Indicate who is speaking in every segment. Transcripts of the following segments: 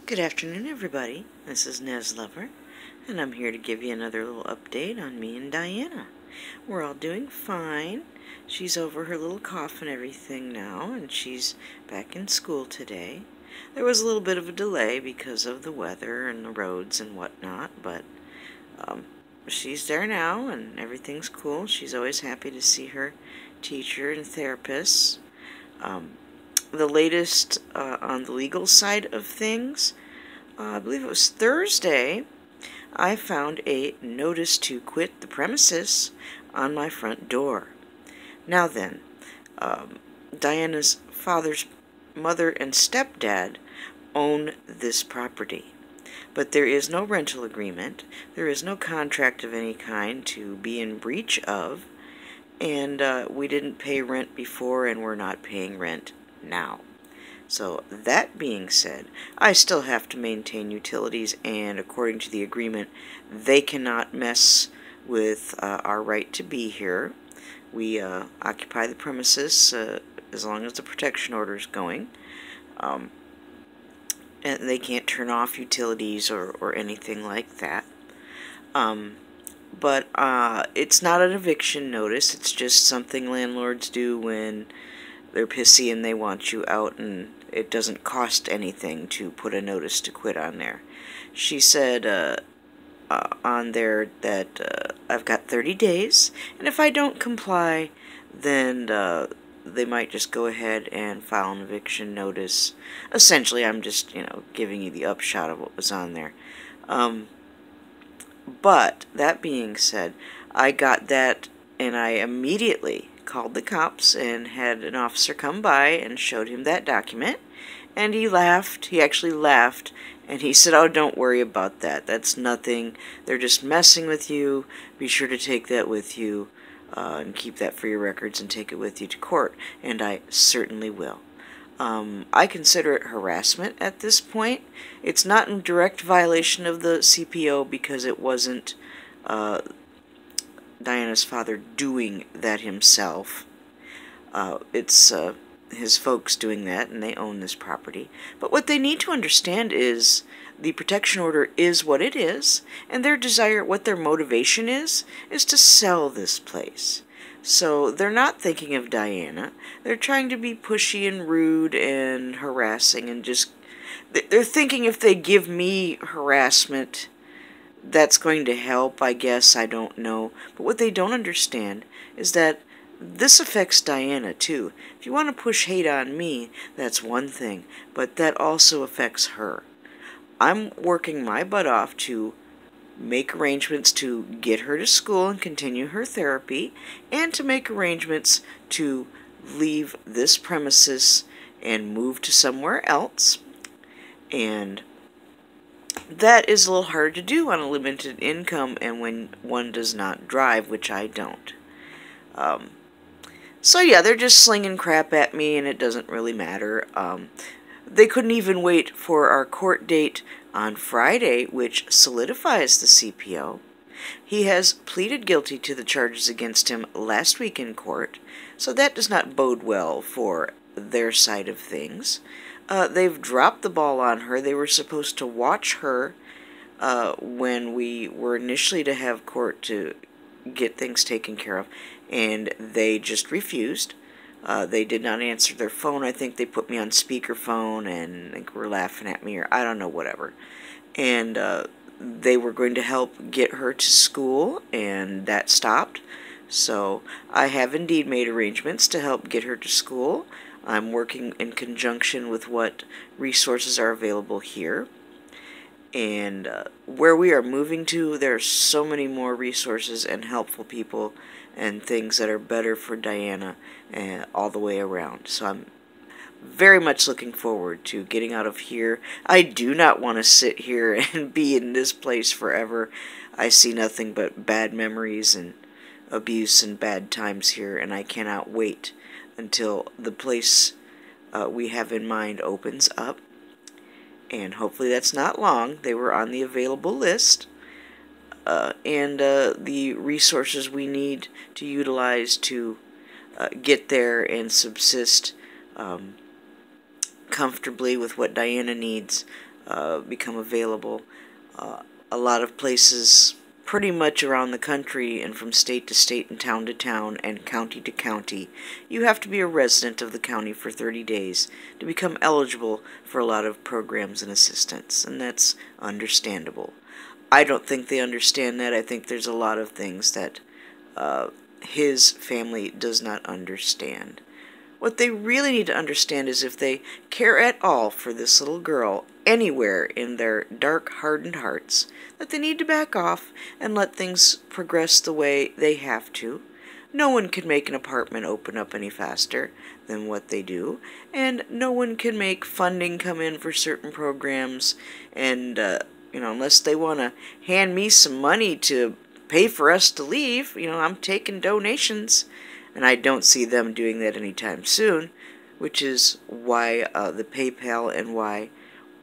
Speaker 1: Good afternoon, everybody. This is Nez Lover, and I'm here to give you another little update on me and Diana. We're all doing fine. She's over her little cough and everything now, and she's back in school today. There was a little bit of a delay because of the weather and the roads and whatnot, but she's there now, and everything's cool. She's always happy to see her teacher and therapists. The latest on the legal side of things, I believe it was Thursday, I found a notice to quit the premises on my front door. Now then, Diana's father's mother and stepdad own this property, but there is no rental agreement, there is no contract of any kind to be in breach of, and we didn't pay rent before and we're not paying rent now. So that being said, I still have to maintain utilities, and according to the agreement, they cannot mess with our right to be here. We occupy the premises as long as the protection order is going, and they can't turn off utilities or anything like that. But it's not an eviction notice, it's just something landlords do when they're pissy and they want you out, and it doesn't cost anything to put a notice to quit on there. She said on there that I've got 30 days, and if I don't comply, then they might just go ahead and file an eviction notice. Essentially, I'm just, giving you the upshot of what was on there. But, that being said, I got that, and I immediately called the cops and had an officer come by and showed him that document, and he laughed. He actually laughed, and he said, "Oh, don't worry about that. That's nothing. They're just messing with you. Be sure to take that with you and keep that for your records and take it with you to court." And I certainly will. I consider it harassment at this point. It's not in direct violation of the CPO because it wasn't Diana's father doing that himself. It's his folks doing that, and they own this property. But what they need to understand is the protection order is what it is, and their desire, what their motivation is to sell this place. So they're not thinking of Diana. They're trying to be pushy and rude and harassing, and they're thinking if they give me harassment, that's going to help, I guess. I don't know. But what they don't understand is that this affects Diana too. If you want to push hate on me, that's one thing, but that also affects her. I'm working my butt off to make arrangements to get her to school and continue her therapy, and to make arrangements to leave this premises and move to somewhere else. And that is a little hard to do on a limited income and when one does not drive, which I don't. So yeah, they're just slinging crap at me, and it doesn't really matter. They couldn't even wait for our court date on Friday, which solidifies the CPO. He has pleaded guilty to the charges against him last week in court, so that does not bode well for their side of things. They've dropped the ball on her. They were supposed to watch her when we were initially to have court to get things taken care of, and they just refused. They did not answer their phone. I think they put me on speakerphone and were laughing at me, or I don't know, whatever. And they were going to help get her to school, and that stopped. So I have indeed made arrangements to help get her to school. I'm working in conjunction with what resources are available here. And where we are moving to, there are so many more resources and helpful people and things that are better for Diana all the way around. So I'm very much looking forward to getting out of here. I do not want to sit here and be in this place forever. I see nothing but bad memories and abuse and bad times here, and I cannot wait until the place we have in mind opens up. And hopefully that's not long. They were on the available list. And the resources we need to utilize to get there and subsist comfortably with what Diana needs become available. A lot of places pretty much around the country and from state to state and town to town and county to county, you have to be a resident of the county for 30 days to become eligible for a lot of programs and assistance, and that's understandable. I don't think they understand that. I think there's a lot of things that his family does not understand. What they really need to understand is if they care at all for this little girl anywhere in their dark, hardened hearts, that they need to back off and let things progress the way they have to. No one can make an apartment open up any faster than what they do, and no one can make funding come in for certain programs, and, unless they want to hand me some money to pay for us to leave, I'm taking donations. And I don't see them doing that anytime soon, which is why the PayPal and why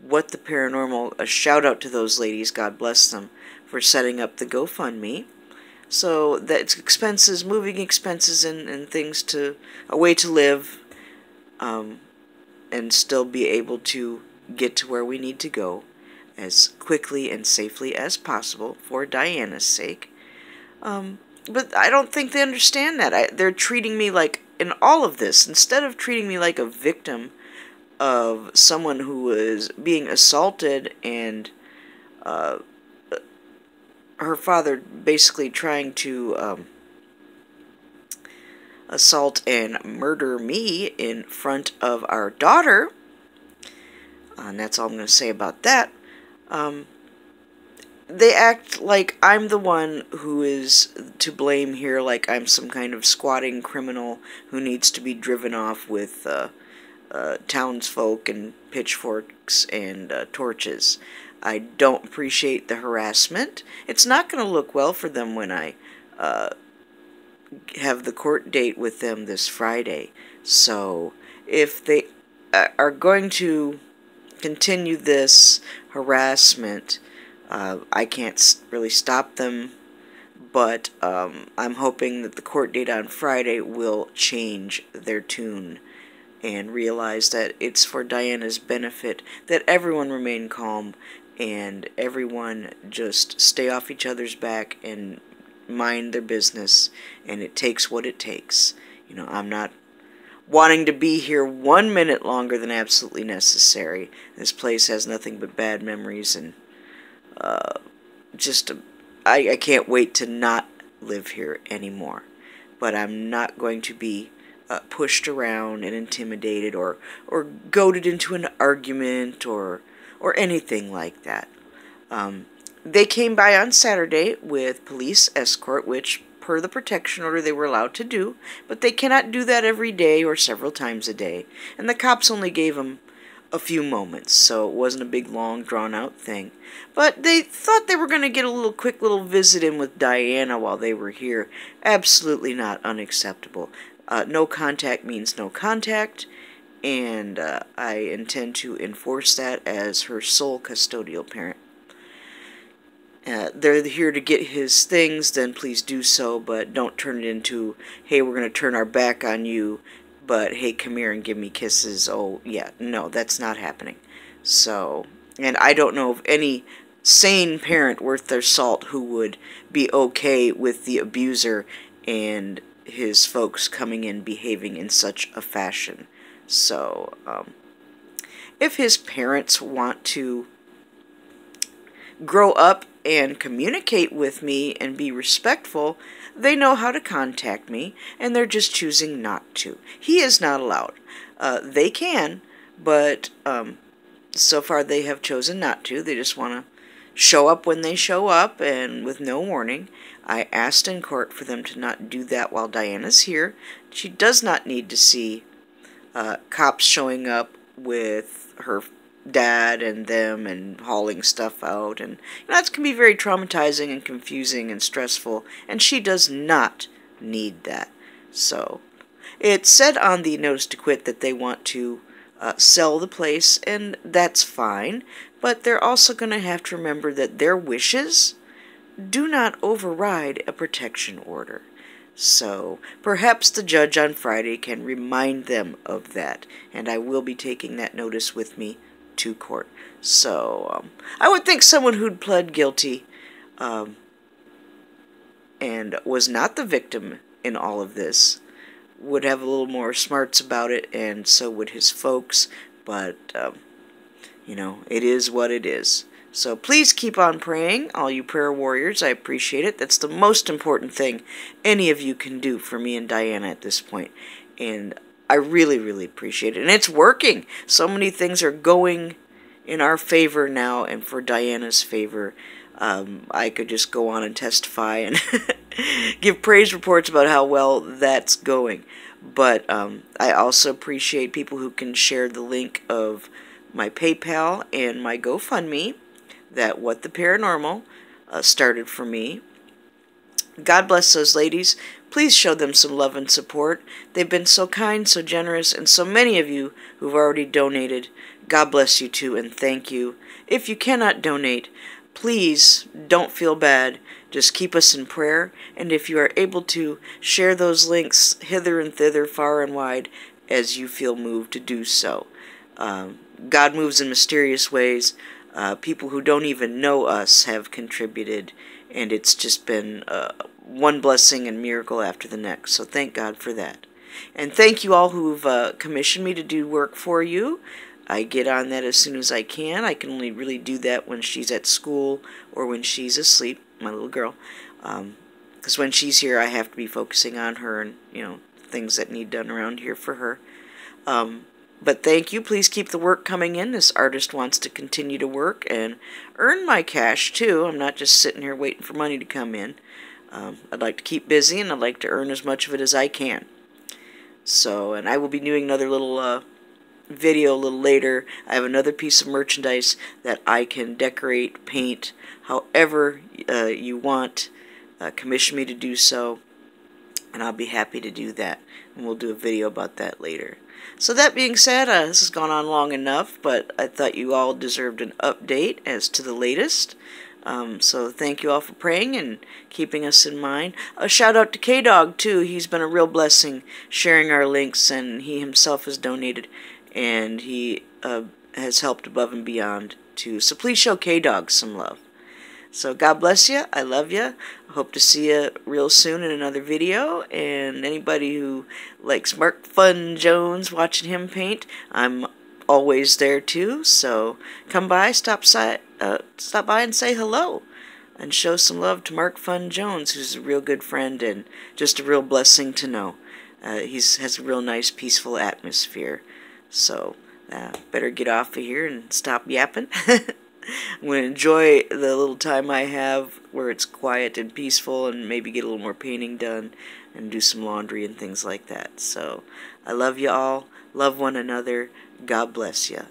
Speaker 1: What the Paranormal, a shout out to those ladies, God bless them, for setting up the GoFundMe. So that's expenses, moving expenses and things a way to live, and still be able to get to where we need to go as quickly and safely as possible for Diana's sake. But I don't think they understand that. They're treating me like, in all of this, instead of treating me like a victim of someone who was being assaulted and her father basically trying to assault and murder me in front of our daughter, and that's all I'm going to say about that. They act like I'm the one who is to blame here, like I'm some kind of squatting criminal who needs to be driven off with townsfolk and pitchforks and torches. I don't appreciate the harassment. It's not going to look well for them when I have the court date with them this Friday. So if they are going to continue this harassment, I can't really stop them, but I'm hoping that the court date on Friday will change their tune and realize that it's for Diana's benefit that everyone remain calm and everyone just stay off each other's back and mind their business, and it takes what it takes. I'm not wanting to be here 1 minute longer than absolutely necessary. This place has nothing but bad memories, and I can't wait to not live here anymore. But I'm not going to be pushed around and intimidated or goaded into an argument or anything like that. They came by on Saturday with police escort, which per the protection order they were allowed to do, but they cannot do that every day or several times a day, and the cops only gave them a few moments, so it wasn't a big, long, drawn-out thing. But they thought they were going to get a quick little visit in with Diana while they were here. Absolutely not unacceptable. No contact means no contact, and I intend to enforce that as her sole custodial parent. They're here to get his things, then please do so, but don't turn it into, hey, we're going to turn our back on you, but hey, come here and give me kisses. Oh, yeah, no, that's not happening. So, and I don't know of any sane parent worth their salt who would be okay with the abuser and his folks coming in behaving in such a fashion. So, if his parents want to grow up and communicate with me and be respectful, they know how to contact me, and they're just choosing not to. He is not allowed. They can, but so far they have chosen not to. They just want to show up when they show up, and with no warning. I asked in court for them to not do that while Diana's here. She does not need to see cops showing up with her dad and them and hauling stuff out, and that can be very traumatizing and confusing and stressful, and she does not need that. So it said on the notice to quit that they want to sell the place, and that's fine, but they're also going to have to remember that their wishes do not override a protection order. So perhaps the judge on Friday can remind them of that, and I will be taking that notice with me to court. So I would think someone who'd pled guilty and was not the victim in all of this would have a little more smarts about it, and so would his folks. But you know, it is what it is. So please keep on praying, all you prayer warriors. I appreciate it. That's the most important thing any of you can do for me and Diana at this point. And I really, really appreciate it. And it's working. So many things are going in our favor now and for Diana's favor. I could just go on and testify and give praise reports about how well that's going. But I also appreciate people who can share the link of my PayPal and my GoFundMe that What the Paranormal started for me. God bless those ladies. Please show them some love and support. They've been so kind, so generous, and so many of you who've already donated. God bless you too, and thank you. If you cannot donate, please don't feel bad. Just keep us in prayer, and if you are able to, share those links hither and thither, far and wide, as you feel moved to do so. God moves in mysterious ways. People who don't even know us have contributed, and it's just been one blessing and miracle after the next. So thank God for that. And thank you all who've commissioned me to do work for you. I get on that as soon as I can. I can only really do that when she's at school or when she's asleep, my little girl. Because when she's here, I have to be focusing on her and, you know, things that need done around here for her. But thank you. Please keep the work coming in. This artist wants to continue to work and earn my cash, too. I'm not just sitting here waiting for money to come in. I'd like to keep busy, and I'd like to earn as much of it as I can. So, and I will be doing another little video a little later. I have another piece of merchandise that I can decorate, paint, however you want. Commission me to do so, and I'll be happy to do that. And we'll do a video about that later. So that being said, this has gone on long enough, but I thought you all deserved an update as to the latest. So thank you all for praying and keeping us in mind. A shout out to KDOGG too. He's been a real blessing sharing our links, and he himself has donated, and he has helped above and beyond too. So please show KDOGG some love. So God bless you. I love you. I hope to see you real soon in another video. And anybody who likes Mark Fun Jones, watching him paint, I'm always there too. So come by, stop by and say hello. And show some love to Mark Fun Jones, who's a real good friend and just a real blessing to know. He has a real nice, peaceful atmosphere. So better get off of here and stop yapping. I'm going to enjoy the little time I have where it's quiet and peaceful, and maybe get a little more painting done and do some laundry and things like that. So I love you all. Love one another. God bless you.